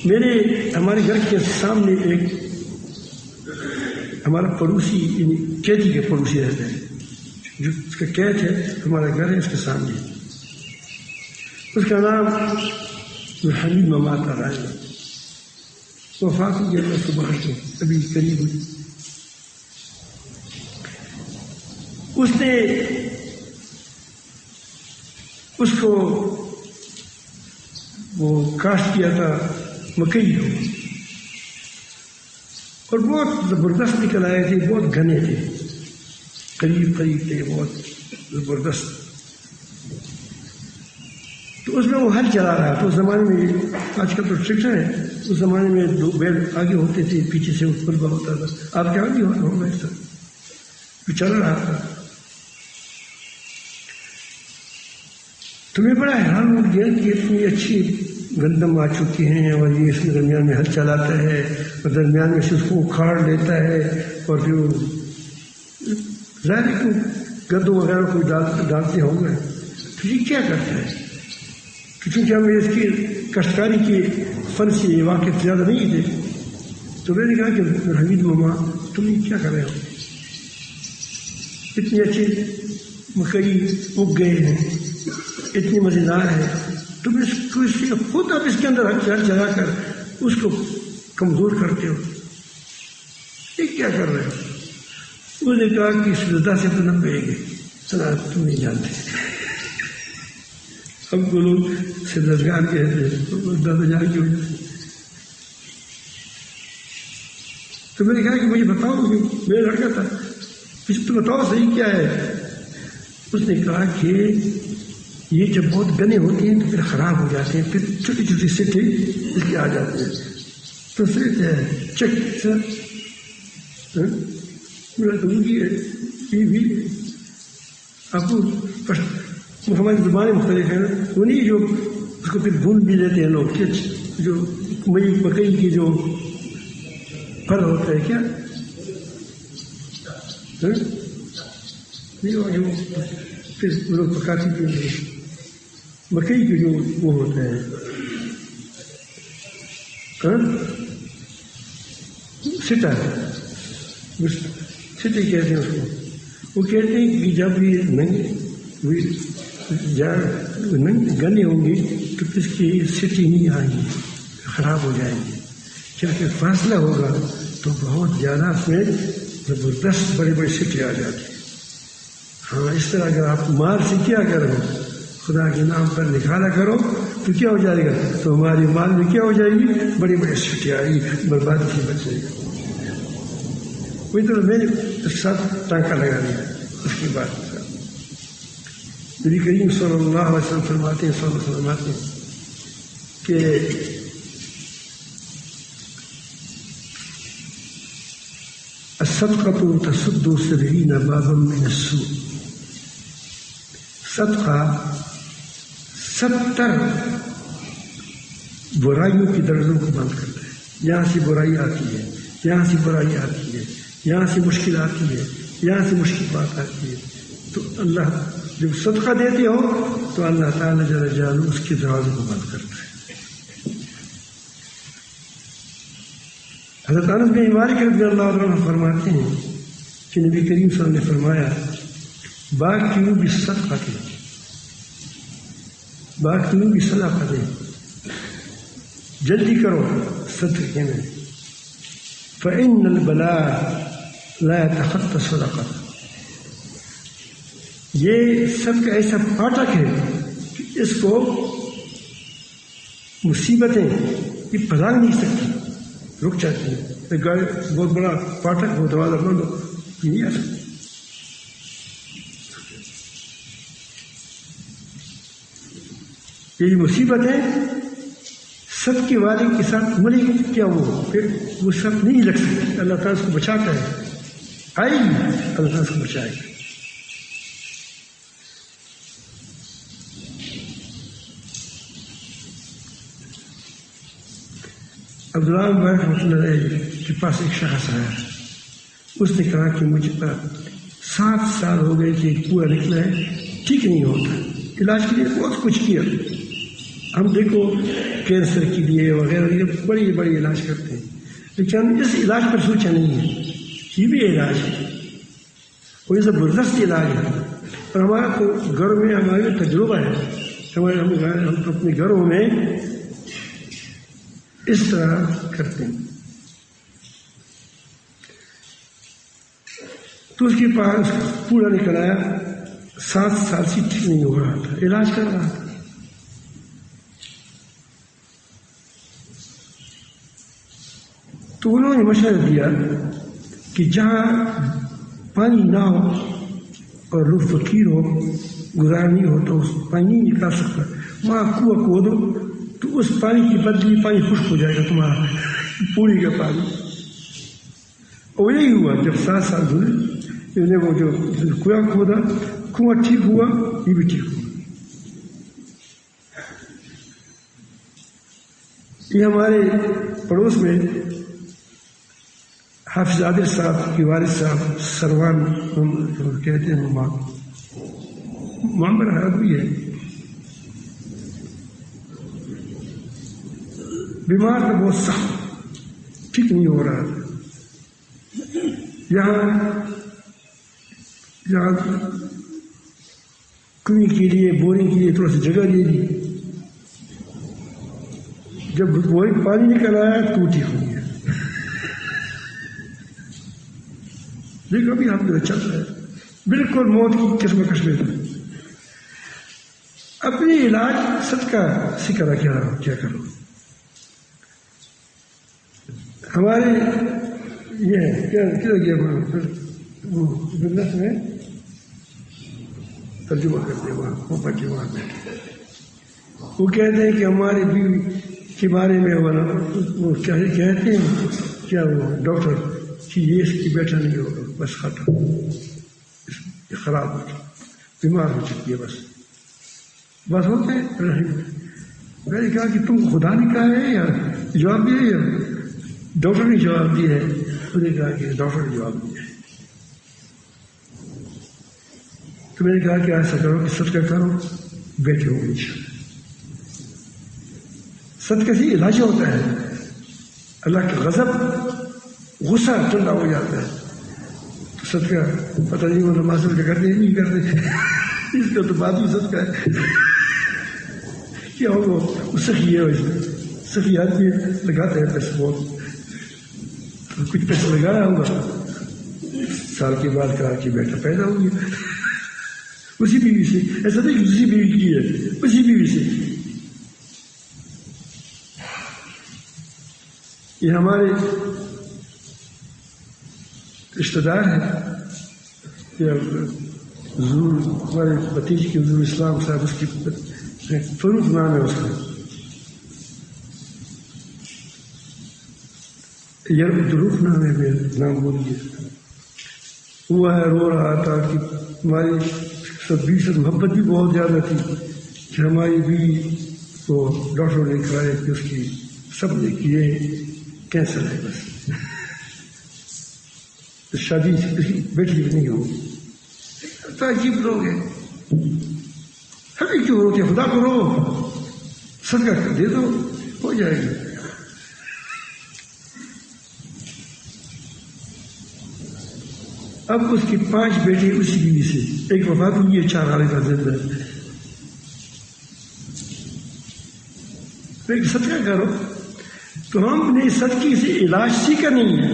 ہمارے گھر کے سامنے ایک ہمارا پڑوسی یعنی قیدی کے پڑوسی رہتے ہیں، جو اس کا قید ہے، ہمارا گھر ہے اس کے سامنے، اس کا نام حمید ممات رہا ہے، وفات ہو گیا اللہ صبح کو ابھی قریب ہوئی۔ اس نے اس کو وہ کاشت کیا تھا مکئی کو، اور بہت زبردست نکل آئے تھے، بہت گھنے تھے، قریب تھے، بہت زبردست۔ تو اس میں وہ ہل چلا رہا تھا۔ اس زمانے میں، آج کل تو ٹریکٹر ہے، اس زمانے میں 2 بیل آگے ہوتے تھے، پیچھے سے کلبہ ہوتا تھا، آپ کے آگے ہوگا اس طرح وہ چل رہا تھا۔ تمہیں بڑا حیران ہو گیا کہ اتنی اچھی گندم آ چکی ہیں اور یہ اس میں درمیان میں ہل چلاتا ہے اور درمیان میں سے اس کو اکھاڑ لیتا ہے، اور پھر وہ ظاہر ہے کہ گندم وغیرہ کوئی ڈالتے ہوں گے، تو یہ کیا کرتا ہے؟ کیونکہ ہمیں اس کی کاشتکاری کے فن سے واقف زیادہ نہیں تھے، تو میں نے کہا کہ حمید ماما تم یہ کیا کر رہے ہو؟ اتنی اچھی مکئی اگ گئے ہیں، اتنی مزیدار ہے، تم اس کو خود اب اس کے اندر ہر جگہ کر اس کو کمزور کرتے ہو، یہ کیا کر رہے ہو؟ اس نے کہا کہ اس رضا سے تو نہ پڑے گی، چلا تم نہیں جانتے، ہم کو لوگ سرزگار کہتے ہیں، دادا جان کی وجہ سے۔ تو میں نے کہا کہ مجھے بتاؤ، میرا لڑکا تھا، تو بتاؤ صحیح کیا ہے؟ اس نے کہا کہ یہ جب بہت گنے ہوتے ہیں تو پھر خراب ہو جاتے ہیں، پھر چھوٹی چھوٹی سٹے اس کے آ جاتے ہیں، تو پھر چیک سر میرا تو یہ بھی آپ کو ہماری زبانیں مختلف ہیں، انہیں جو اس کو پھر بھون بھی لیتے ہیں لوگ، جو مکئی کی جو پھل ہوتا ہے کیا جو پھر لوگ پکاتی بھی مکئی کی جو وہ ہوتا ہے سٹا، سٹے کہتے ہیں اس کو، وہ کہتے ہیں کہ جب یہ گنے ہوں گی تو اس کی سٹی نہیں آئیں گی، خراب ہو جائیں گی، جبکہ فاصلہ ہوگا تو بہت زیادہ اس میں زبردست بڑے بڑے سٹے آ جاتے ہیں۔ ہاں، اس طرح اگر آپ مال سے کیا کرو، خدا کے نام پر نکالا کرو تو کیا ہو جائے گا؟ تو ہماری مال میں کیا ہو جائے گی؟ بڑی بڑی سٹی آئے گی، بربادی سے بچ جائے گا۔ وہی تو میں نے اس ساتھ ٹانکا لگا دیا۔ اس کے بعد نبی کریم صلی اللہ علیہ وسلم فرماتے ہیں کہ الصدقۃ تسد 70 بابا من السوء، صدقہ 70 برائیوں کی درزوں کو بند کرتا ہے۔ یہاں سے برائی آتی ہے، یہاں سے برائی آتی ہے، یہاں سے مشکل آتی ہے، یہاں سے مشکل بات آتی ہے، تو اللہ جب صدقہ دیتے ہو تو اللہ تعالیٰ جل جلالہ اس کے دروازے کو بند کرتا ہے۔ حضرت انس بن مالک رضی اللہ عنہ فرماتے ہیں کہ نبی کریم صلی اللہ علیہ وسلم نے فرمایا باقیوں بھی صدقہ کے، باقیوں بھی صدقہ دے، جلدی کرو صدقے میں، فإن البلاء لا يتخطى الصدقہ، یہ صدقہ ایسا پھاٹک ہے کہ اس کو مصیبتیں یہ پھیلا نہیں سکتی، رک جاتی ہیں۔ ایک گاڑی بہت بڑا پھاٹک ہو، دروازہ بند ہو، یہ نہیں آ سکتی۔ یہ مصیبتیں صدقے والے کے ساتھ ملے گی کیا پھر وہ سب نہیں لگ سکتی، اللہ تعالیٰ اس کو بچاتا ہے، آئی اللہ تعالیٰ اس کو بچائے گا۔ عبداللہ بن رحمۃ اللہ علیہ کے پاس ایک شخص آیا، اس نے کہا کہ مجھے 7 سال ہو گئے کہ پورا نکلا ہے، ٹھیک نہیں ہوتا، علاج کے لیے بہت کچھ کیا ہم دیکھو کینسر کے لیے وغیرہ یہ بڑی بڑی علاج کرتے ہیں، لیکن ہم اس علاج پر سوچا نہیں ہے، یہ بھی علاج ہے اور یہ زبردست علاج ہے. اور ہمارا تو گھروں میں ہمارا تجربہ ہے، ہم تو اپنے گھروں میں اس طرح کرتے ہیں. تو اس کے پاس پورا نکل آیا 7 سال سے ٹھیک نہیں ہو رہا تھا، علاج کر رہا تھا. تو انہوں نے مشورہ دیا کہ جہاں پانی نہ ہو اور لوگ فقیر ہو، گزارنی ہو تو اس پانی نہیں نکال سکتا، وہاں کنواں کھودو تو اس پانی کی بدلی پانی خشک ہو جائے گا تمہارا پوری کا پانی. اور یہی ہوا. جب 7 سال گزرے وہ جو کنواں کھودا، کنواں ٹھیک ہوا، یہ بھی ٹھیک ہوا. یہ ہمارے پڑوس میں حافظ عادل صاحب کے والد صاحب سروان کہتے ہیں، معمر حرب بھی ہے، بیمار تھا بہت سخت، ٹھیک نہیں ہو رہا تھا. یہاں کنویں کے لیے بورنگ کے لیے تھوڑا سی جگہ لے لی. جب بورنگ پانی نکل آیا تو ٹھیک ہو گیا. دیکھو ابھی ہم جو چل رہا ہے بالکل موت کی قسم کشمیر میں. اپنی علاج صدقہ سے کرا کیا کرو. ہمارے یہ کیا بزنس میں ترجمہ کرتے ہیں، وہاں بیٹھے وہ کہتے ہیں کہ ہماری بیوی کے بارے میں وہ کہتے ہیں کیا وہ ڈاکٹر کہ یہ اس کی بیٹا نہیں ہوگا، بس ختم، خراب ہو چکی، بیمار ہو چکی ہے، بس ہوتے ہیں. میں نے کہا کہ تم خدا نے کہا ہے یا جواب دیا یا ڈاکٹر نے جواب دیا ہے؟ انہوں نے کہا کہ ڈاکٹر نے جواب دیا ہے. تو میں نے کہا کہ ایسا کرو کہ صدقہ کرو، بیٹھے ہو انشاءاللہ. صدقہ سے علاج ہوتا ہے، اللہ کا غضب غصہ ٹھنڈا ہو جاتا ہے. تو صدقہ پتہ نہیں وہ نماز میں کرتے نہیں کرتے، اس کا تو بات ہی صدقہ ہے. کیا ہوگا وہ سخی ہے، ویسے سخی آدمی لگاتے ہیں پیسے، بہت کچھ پیسے لگایا ہوگا، سال کے بعد کہا کہ بیٹا پیدا ہو گیا اسی بیوی سے. ایسا نہیں کہ دوسری بیوی کی ہے، اسی بیوی سے. یہ ہمارے رشتہ دار ہیں، ہمارے بھتیجے کے حضور اسلام صاحب، اس کی فروخ نام ہے اس کا، دروخ نام ہے، میرا نام بولیے. ہوا ہے، رو رہا تھا کہ ہماری سب بیوی سے محبت بھی بہت زیادہ تھی کہ ہماری بیوی کو ڈاکٹر نے کہا کہ اس کی سب نے کیے کینسر ہے، بس شادی بیٹی نہیں ہو. تو عجیب لوگ ہیں، ہمیں کیوں روتے؟ خدا کو رو، صدقہ دے دو، ہو جائے گا. اب اس کی 5 بیٹے اسی بیوی سے، ایک وفات ہوئی ہے، 4 آنے کا زندہ. لیکن صدقہ کرو. تو ہم نے صدقے سے علاج سیکھا نہیں ہے،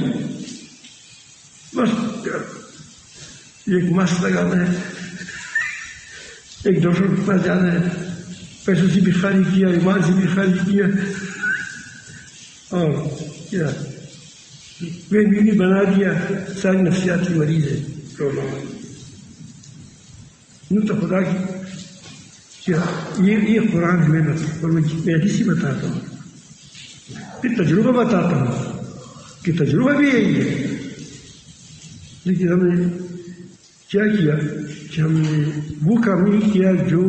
بس ایک ماسک لگانا ہے، ایک ڈاکٹر کے پاس جانا ہے، پیسوں سے بھی خالی کیا، ایمان سے بھی خالی کیا، اور کیا وہ بیوی بنا دیا، ساری نفسیاتی مریض ہے. یوں تو خدا کی کیا یہ قرآن ہے محنت، اور میں حدیث ہی بتاتا ہوں، پھر تجربہ بتاتا ہوں کہ تجربہ بھی یہی ہے. لیکن ہم نے کیا کیا کہ ہم نے وہ کام نہیں کیا جو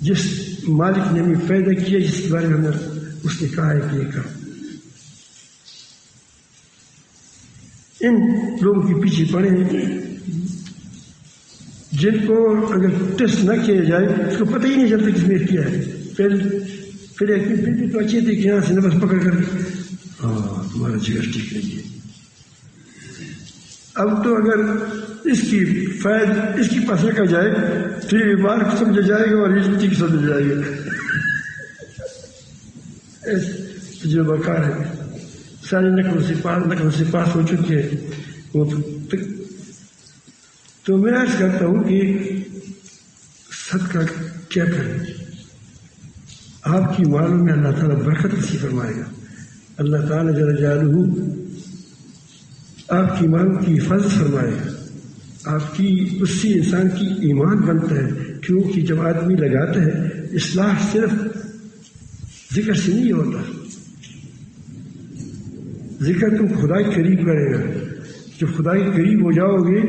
جس مالک نے ہمیں پیدا کیا، جس کے بارے میں ہمیں اس نے کہا ہے کہ یہ کرو. ان لوگوں کے پیچھے پڑے ہیں جن کو اگر ٹیسٹ نہ کیا جائے اس کو پتہ ہی نہیں چلتا کس نے کیا ہے. پھر ایک دن تو اچھی تھی کہ یہاں سے نفس پکڑ کر ہاں تمہارا جگر ٹھیک نہیں ہے. اب تو اگر اس کی فیض اس کی پاس رکھا جائے تو یہ بیمار سمجھا جائے گا اور یہ ٹھیک سمجھا جائے گا. تجربہ کار ہے. ساری نقل سے پاس ہو چکے ہیں وہ تو میں عرض کرتا ہوں کہ صدقہ کیا کریں. آپ کی مالوں میں اللہ تعالیٰ برکت نصیب فرمائے گا. اللہ تعالیٰ جل جلالہ آپ کی مالوں کی حفاظت فرمائے گا. آپ کی اس سے انسان کی ایمان بنتا ہے. کیونکہ جب آدمی لگاتا ہے اصلاح صرف ذکر سے نہیں ہوتا. ذکر تم خدا کے قریب کرے گا. جب خدا کے قریب ہو جاؤ گے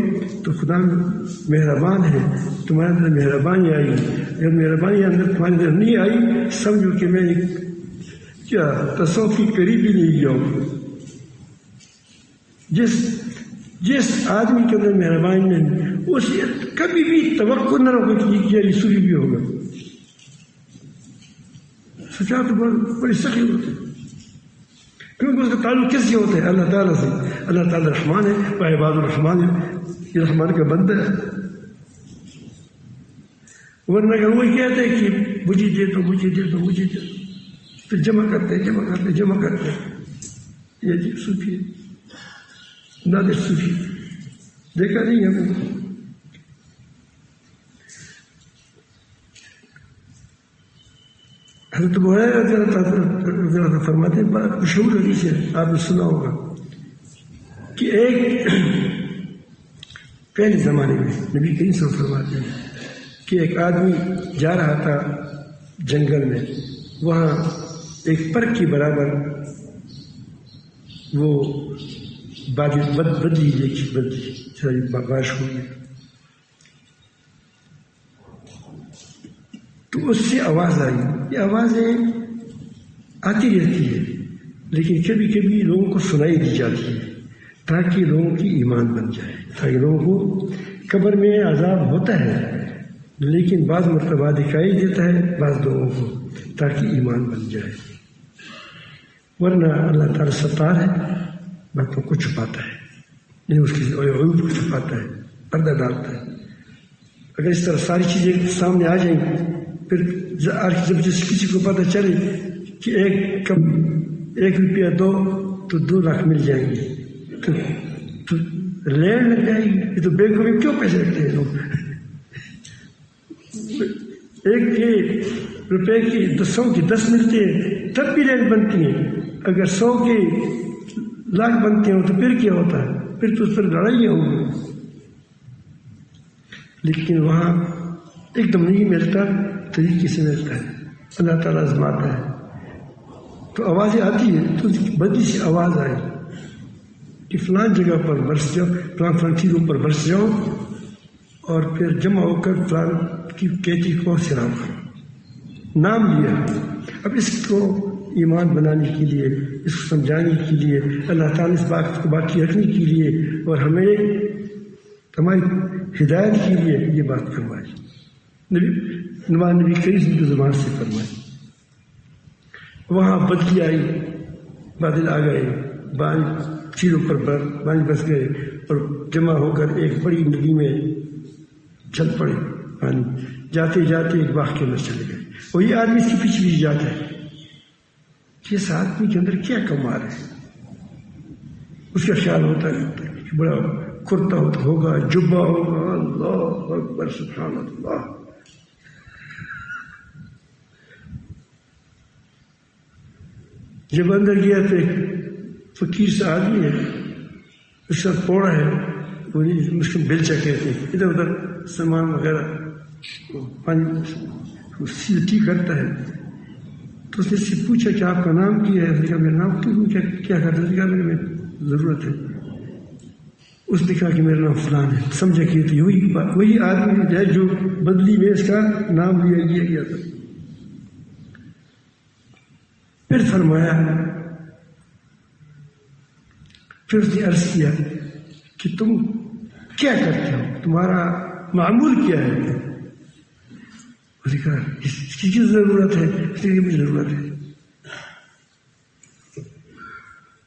تو خدا مہربان ہے, تمہارے اندر مہربانی آئی. اگر مہربانی اندر تمہارے اندر نہیں آئی سمجھو کہ میں کیا تصوف کی قریب ہی نہیں گیا ہوں. جس آدمی کے اندر مہربانی نہیں اسے کبھی بھی توقع نہ رکھو کہ یہ رسولی بھی ہوگا. سچا تو بڑی سخی ہوتی ہے کیونکہ اس کا تعلق کس سے ہوتا ہے؟ اللہ تعالیٰ سے. اللہ تعالیٰ رحمان ہے, وہ عباد الرحمان ہے, یہ رحمان کا بندہ ہے. ورنہ کہ وہ کہتے ہیں کہ مجھے دے دو مجھے دے دو مجھے دے دو, پھر جمع کرتے یہ جی صوفی نادر صوفی دیکھا نہیں ہم نے. حضرت ابو ہریرہ رضی اللہ عنہ فرماتے ہیں, مشہور حدیث ہے, آپ نے سنا ہوگا کہ ایک پہلے زمانے میں نبی کریم صلی اللہ علیہ وسلم فرماتے ہیں کہ ایک آدمی جا رہا تھا جنگل میں, وہاں ایک پر کے برابر وہ بدلی دیکھی بارش ہوئی تو اس سے آواز آئی. یہ آوازیں آتی رہتی ہے لیکن کبھی کبھی لوگوں کو سنائی دی جاتی ہے تاکہ لوگوں کی ایمان بن جائے, تاکہ لوگوں کو قبر میں عذاب ہوتا ہے لیکن بعض مرتبہ دکھائی دیتا ہے بعض لوگوں کو تاکہ ایمان بن جائے. ورنہ اللہ تعالیٰ ستار ہے, باتوں کو چھپاتا ہے, نہیں اس کی عیوب کو چھپاتا ہے, پردہ ڈالتا ہے. اگر اس طرح ساری چیزیں سامنے آ جائیں پھر جب کسی کو پتہ چلے کہ ایک روپیہ دو تو 2 لاکھ مل جائیں گے تو لینڈ لگ جائے گی. یہ تو بینکوں میں کیوں پیسے رکھتے ہیں لوگ؟ 1 روپے کی 100 کی 10 ملتے ہیں تب بھی لینڈ بنتی ہیں. اگر 100 کے لاکھ بنتے ہوں تو پھر کیا ہوتا ہے؟ پھر تو اس پر لڑائیاں ہوں گی. لیکن وہاں ایک دم نہیں ملتا, طریقے سے ملتا ہے. اللہ تعالیٰ آزماتا ہے تو آوازیں آتی ہے تو بدی سے آواز آئے کہ فلان جگہ پر برس جاؤ, فلان چیزوں پر برس جاؤ اور پھر جمع ہو کر فلان کی کیتی کو سراؤ کرو. نام لیا. اب اس کو ایمان بنانے کے لیے, اس کو سمجھانے کے لیے, اللہ تعالیٰ اس بات کو باقی رکھنے کے لیے اور ہمیں ہماری ہدایت کے لیے یہ بات فرمائی. نبی کریم کی زبان سے فرمائی. وہاں بدلی آئی, بادل آ گئے, چیزوں پر پانی بس گئے اور جمع ہو کر ایک بڑی ندی میں چل پڑے. پانی جاتے جاتے ایک باغ کے اندر چلے گئے. وہی آدمی اس کے پیچھے پیچھے جاتا ہے کہ اس آدمی کے اندر کیا کمال ہے. اس کا خیال ہوتا ہے کہ بڑا کرتا ہوگا, جبہ ہوگا, اللہ اکبر سبحان اللہ. جب اندر گیا تو ایک فقیر سا آدمی ہے, اس کا پوڑا ہے, اس کو بیلچا کہتے ہیں, ادھر ادھر سامان وغیرہ پانی سیلٹی کرتا ہے. تو اس نے سے پوچھا کہ آپ کا نام کیا ہے؟ اس نے کہا میرا نام کیا کرتا ہے؟ اس نے کہا میرے ضرورت ہے. اس نے کہا کہ میرا نام فلان ہے. سمجھا کہ تو وہی آدمی ہے جو بدلی میں اس کا نام لیا گیا تھا. پھر فرمایا, پھر اس نے عرض کیا کہ تم کیا کرتے ہو, تمہارا معمول کیا ہے؟ اس نے کہا اس کی ضرورت ہے؟ اس نے بھی ضرورت ہے.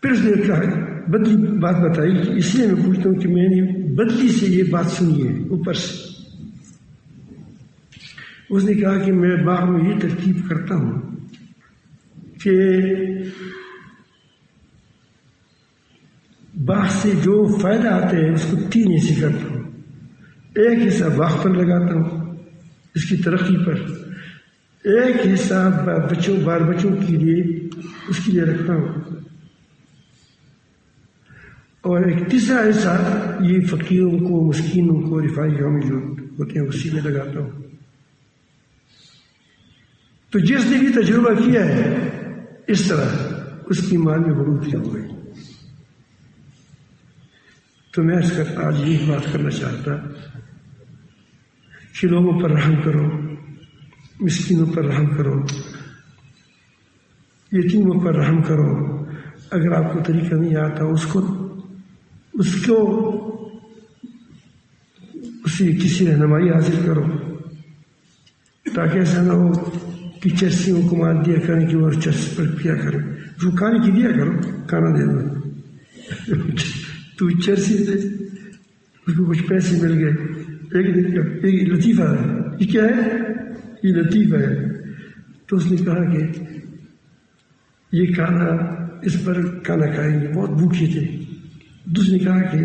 پھر اس نے کہا بدلی بات بتائی کہ اس لیے میں پوچھتا ہوں کہ میں نے بدلی سے یہ بات سنی ہے اوپر سے. اس نے کہا کہ میں باغ میں یہ ترکیب کرتا ہوں کہ باغ سے جو فائدہ آتا ہے اس کو 3 حصے کرتا ہوں. ایک حصہ باغ پر لگاتا ہوں اس کی ترقی پر، ایک حصہ بال بچوں کے لیے اس کے لیے رکھتا ہوں، اور ایک تیسرا حصہ یہ فقیروں کو مسکینوں کو رفائی کاموں جو ہوتے ہیں اسی میں لگاتا ہوں. تو جس نے بھی تجربہ کیا ہے اس طرح اس کی مال میں بڑھوتری ہو گئی. تو میں اس کا آج یہ بات کرنا چاہتا کہ لوگوں پر رحم کرو، مسکینوں پر رحم کرو، یتیموں پر رحم کرو. اگر آپ کو طریقہ نہیں آتا اس سے کسی رہنمائی حاصل کرو، تاکہ ایسا نہ ہو کہ چرسیوں کو مال دیا کریں کہ وہ چرس پر پیا کریں. جو کھانے کی دیا کرو، کھانا دے دو. تو چرسی سے اس کو کچھ پیسے مل گئے. ایک لطیفہ ہے. یہ کیا ہے؟ یہ لطیفہ ہے. تو اس نے کہا کہ یہ کھانا اس پر کھانا کھائیں گے، بہت بھوکے تھے. دوسرے نے کہا کہ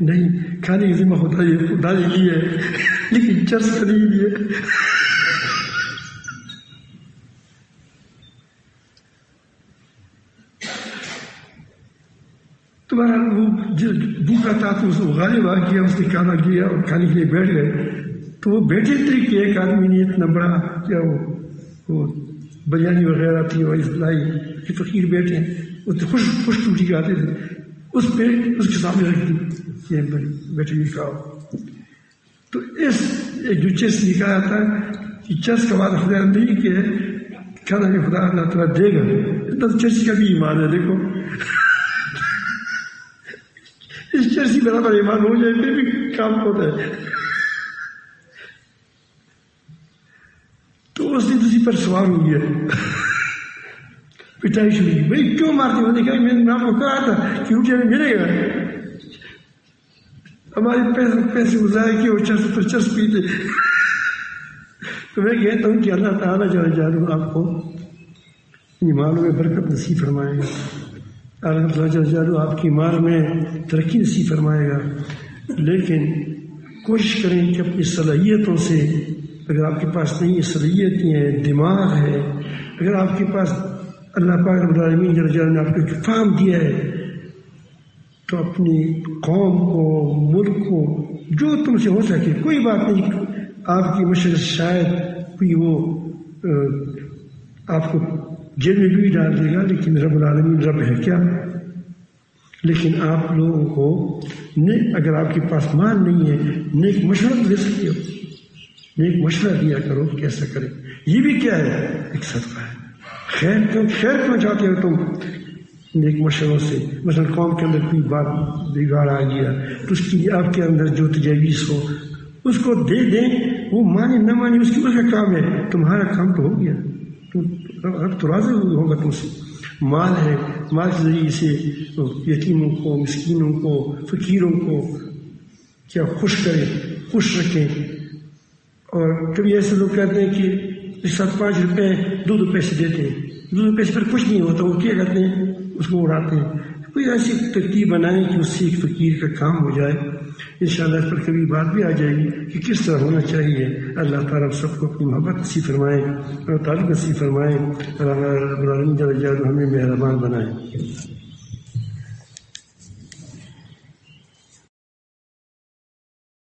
نہیں، کھانے کی ذمہ خدا نے لی ہے لیکن چرس کا نہیں لی ہے. تمہارا وہ بھوکا تھا تو اس کو غالب آ گیا، اس نے کھانا کیا اور کھانے کے لیے بیٹھ گئے. تو وہ بیٹھے تھے کہ ایک آدمی نے اتنا بڑا کیا وہ بریانی وغیرہ تھی اور اس لائی کہ فقیر بیٹھے اس خوش ٹوٹی کھاتے تھے، اس پہ اس کے سامنے رکھ دی کہ بیٹھے ہوئی کھاؤ. تو اس جو چرس نکالا تھا کہ چرس کا وعدہ خدا نہیں کہ کھانا میں خدا اللہ تعالیٰ دے گا. تو چرس کا بھی ایمان ہے. دیکھو اس چرسی برابر ایمان ہو جائے پھر بھی کام ہوتا ہے. تو اس نے دوسری پر سوار ہو گیا، پٹائی شروع کی. بھائی کیوں مارتے ہو؟ دیکھا میں نے آپ کو کہا تھا کہ روپیہ میں ملے گا. ہمارے پیسے گزارے کہ وہ چرس پیتے. تو میں کہتا ہوں کہ اللہ تعالیٰ جل جلالہ آپ کو ایمان میں برکت نصیب فرمائے گا. اللہ تعالیٰ جل جلالہ آپ کی مال میں ترقی نصیب فرمائے گا. لیکن کوشش کریں کہ اپنی صلاحیتوں سے، اگر آپ کے پاس نئی صلاحیتیں ہیں، دماغ ہے، اگر آپ کے پاس اللہ پاک رب العالمین جل جلالہ نے آپ کو فہم دیا ہے، تو اپنی قوم کو، ملک کو، جو تم سے ہو سکے، کوئی بات نہیں. آپ کی مشرق شاید کوئی وہ آپ کو جیل میں بھی ڈال دے گا، لیکن رب العالمین رب ہے کیا. لیکن آپ لوگوں کو اگر آپ کے پاس مال نہیں ہے، نیک مشورہ دے سکتے ہو، نیک مشورہ دیا کرو کہ کیسا کرے. یہ بھی کیا ہے؟ ایک صدقہ ہے. خیر کیوں چاہتے ہو تم؟ نیک مشوروں سے. مثلا قوم کے اندر کوئی بات بگاڑ آ گیا تو اس کے لیے آپ کے اندر جو تجاویز ہو اس کو دے دیں. وہ مانے نہ مانے اس کا کام ہے، تمہارا کام تو ہو گیا. اب تو راضی ہوگا تم سے. مال ہے، مال کے ذریعے سے یتیموں کو، مسکینوں کو، فقیروں کو کیا خوش کریں، خوش رکھیں. اور کبھی ایسے لوگ کہتے ہیں کہ اس ساتھ 5 روپے 2 پیسے دیتے ہیں، 2 پیسے پر کچھ نہیں ہوتا. وہ کیا کرتے ہیں؟ اس کو اڑاتے ہیں. کوئی ایسی ترتیب بنائیں کہ اس سے ایک فقیر کا کام ہو جائے. انشاءاللہ اس پر کبھی بات بھی آ جائے گی کہ کس طرح ہونا چاہیے. اللہ تعالیٰ سب کو اپنی محبت نصیب فرمائے اور تعلق نصیب فرمائے. اللہ رب العالمین جل جلالہ ہمیں مہربان بنائے.